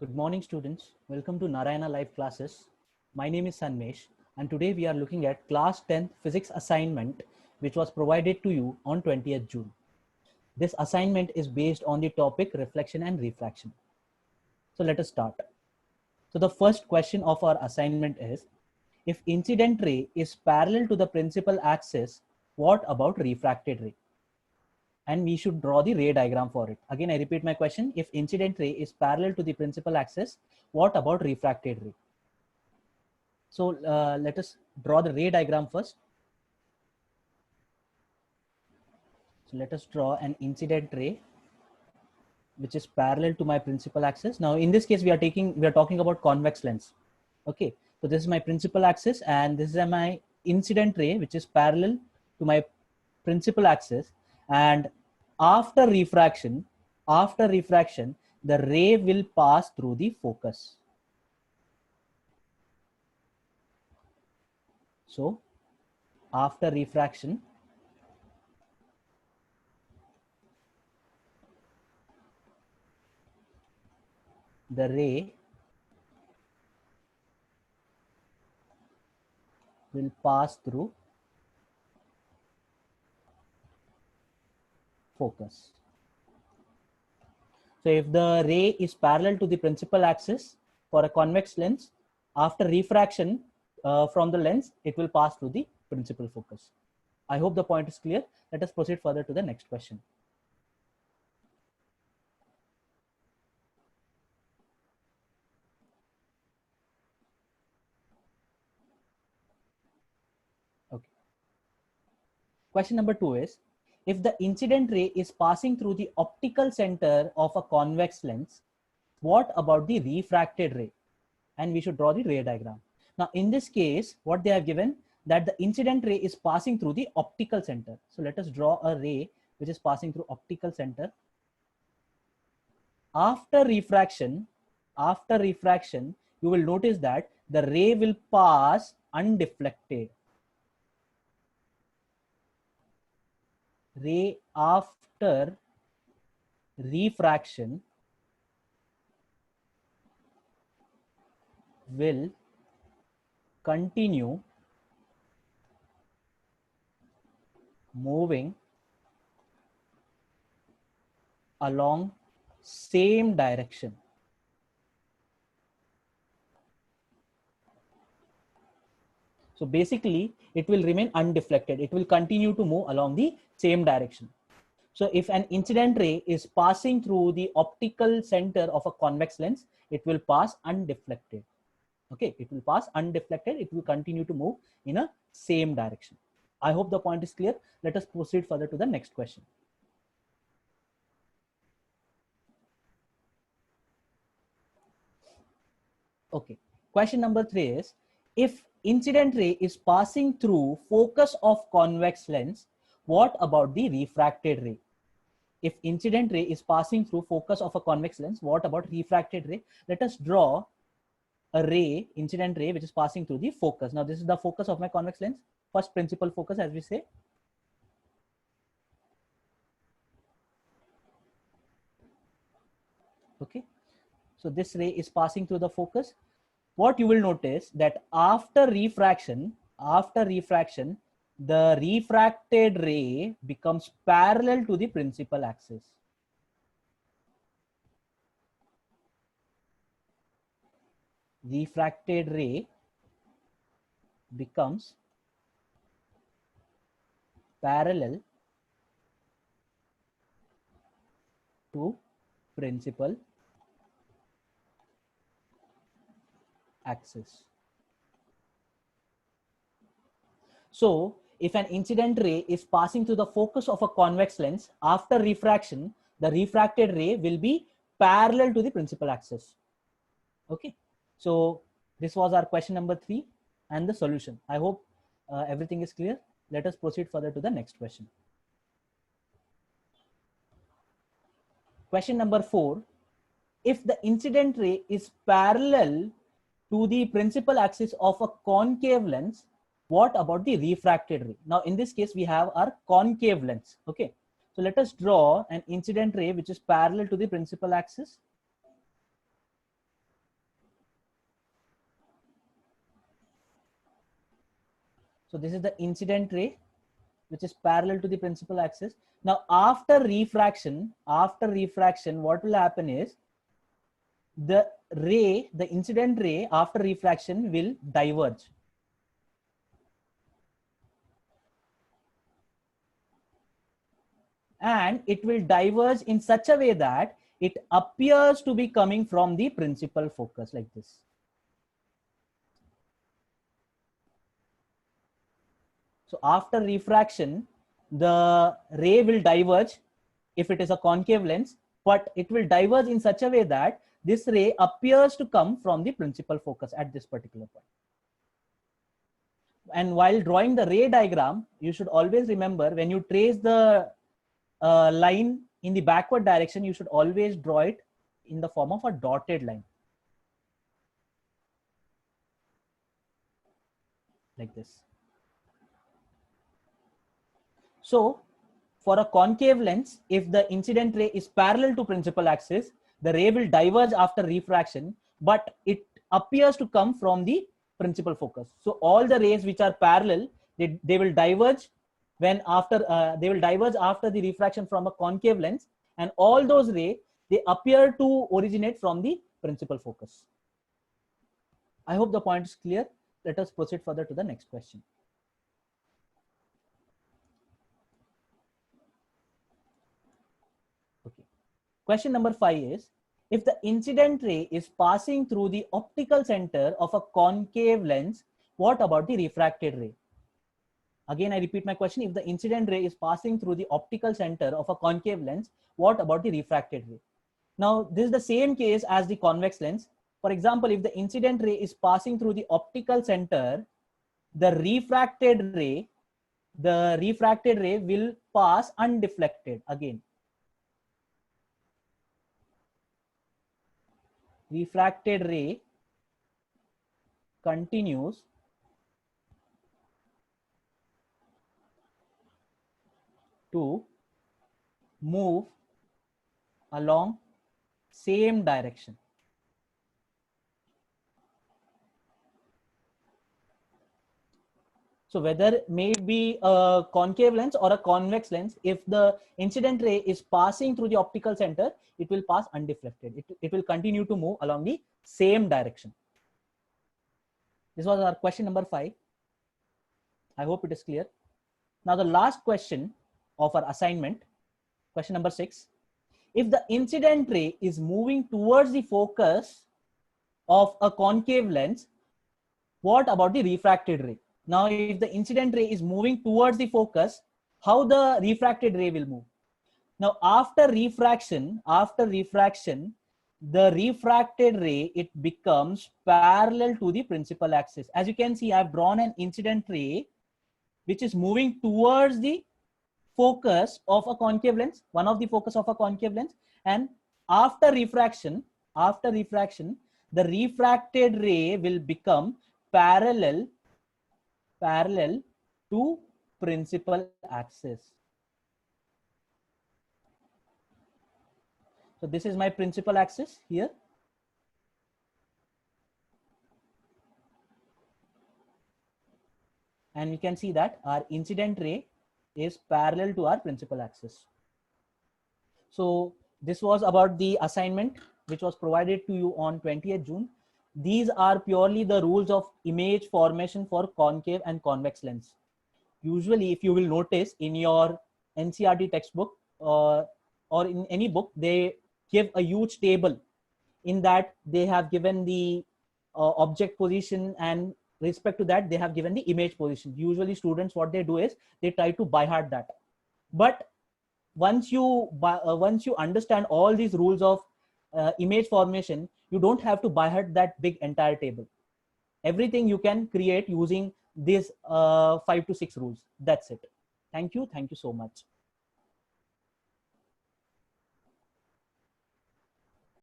Good morning, students. Welcome to Narayana Live Classes. My name is Sanmesh, and today we are looking at class 10th physics assignment, which was provided to you on 20th June. This assignment is based on the topic reflection and refraction. So let us start. So the first question of our assignment is, if incident ray is parallel to the principal axis, what about refracted ray? And we should draw the ray diagram for it. Again, I repeat my question. If incident ray is parallel to the principal axis, what about refracted ray? So let us draw the ray diagram first. So let us draw an incident ray which is parallel to my principal axis. Now in this case, we are talking about convex lens. Okay, so this is my principal axis and this is my incident ray which is parallel to my principal axis, and after refraction, the ray will pass through the focus. So after refraction, the ray will pass through focus. So if the ray is parallel to the principal axis for a convex lens, after refraction from the lens, it will pass through the principal focus. I hope the point is clear. Let us proceed further to the next question. Okay. Question number 2 is, if the incident ray is passing through the optical center of a convex lens, what about the refracted ray? And we should draw the ray diagram. Now in this case, what they have given, that the incident ray is passing through the optical center. So let us draw a ray which is passing through optical center. After refraction, you will notice that the ray will pass undeflected. Ray after refraction will continue moving along same direction. So basically, it will remain undeflected. It will continue to move along the same direction. So if an incident ray is passing through the optical center of a convex lens, it will pass undeflected. Okay, it will pass undeflected. It will continue to move in a same direction. I hope the point is clear. Let us proceed further to the next question. Okay, question number 3 is, if incident ray is passing through focus of convex lens, what about the refracted ray? If incident ray is passing through focus of a convex lens, what about refracted ray? Let us draw a ray, incident ray, which is passing through the focus. Now this is the focus of my convex lens, first principal focus, as we say. Okay, so this ray is passing through the focus. What you will notice that after refraction, the refracted ray becomes parallel to the principal axis. Refracted ray becomes parallel to principal axis. So if an incident ray is passing through the focus of a convex lens, after refraction, the refracted ray will be parallel to the principal axis. Okay, so this was our question number 3 and the solution. I hope everything is clear. Let us proceed further to the next question. Question number 4, if the incident ray is parallel to the principal axis of a concave lens, what about the refracted ray? Now in this case, we have our concave lens. Okay, so let us draw an incident ray which is parallel to the principal axis. So this is the incident ray, which is parallel to the principal axis. Now, after refraction, what will happen is the incident ray after refraction will diverge. And it will diverge in such a way that it appears to be coming from the principal focus like this. So after refraction, the ray will diverge if it is a concave lens, but it will diverge in such a way that this ray appears to come from the principal focus at this particular point. And while drawing the ray diagram, you should always remember, when you trace the line in the backward direction, you should always draw it in the form of a dotted line like this. So for a concave lens, if the incident ray is parallel to principal axis, the ray will diverge after refraction, but it appears to come from the principal focus. So all the rays which are parallel, they will diverge when after they will diverge after the refraction from a concave lens, and all those rays, they appear to originate from the principal focus. I hope the point is clear. Let us proceed further to the next question. Okay. Question number 5 is, if the incident ray is passing through the optical center of a concave lens, what about the refracted ray? Again, I repeat my question. If the incident ray is passing through the optical center of a concave lens, what about the refracted ray? Now, this is the same case as the convex lens. For example, if the incident ray is passing through the optical center, the refracted ray will pass undeflected again. Refracted ray continues to move along same direction. So whether it may be a concave lens or a convex lens, if the incident ray is passing through the optical center, it will pass undeflected. It will continue to move along the same direction. This was our question number 5. I hope it is clear. Now the last question of our assignment, question number 6. If the incident ray is moving towards the focus of a concave lens, what about the refracted ray? Now, if the incident ray is moving towards the focus, how the refracted ray will move? Now, after refraction, the refracted ray, it becomes parallel to the principal axis. As you can see, I've drawn an incident ray which is moving towards the focus of a concave lens, one of the focus of a concave lens, and after refraction, the refracted ray will become parallel to principal axis. So this is my principal axis here. And you can see that our incident ray is parallel to our principal axis. So this was about the assignment which was provided to you on 20th June. These are purely the rules of image formation for concave and convex lens. Usually, if you will notice in your NCERT textbook or in any book, they give a huge table. In that, they have given the object position, and respect to that, they have given the image position. Usually, students, what they do is they try to by heart that. But once you understand all these rules of image formation, you don't have to by heart that big entire table. Everything you can create using these 5 to 6 rules. That's it. Thank you so much.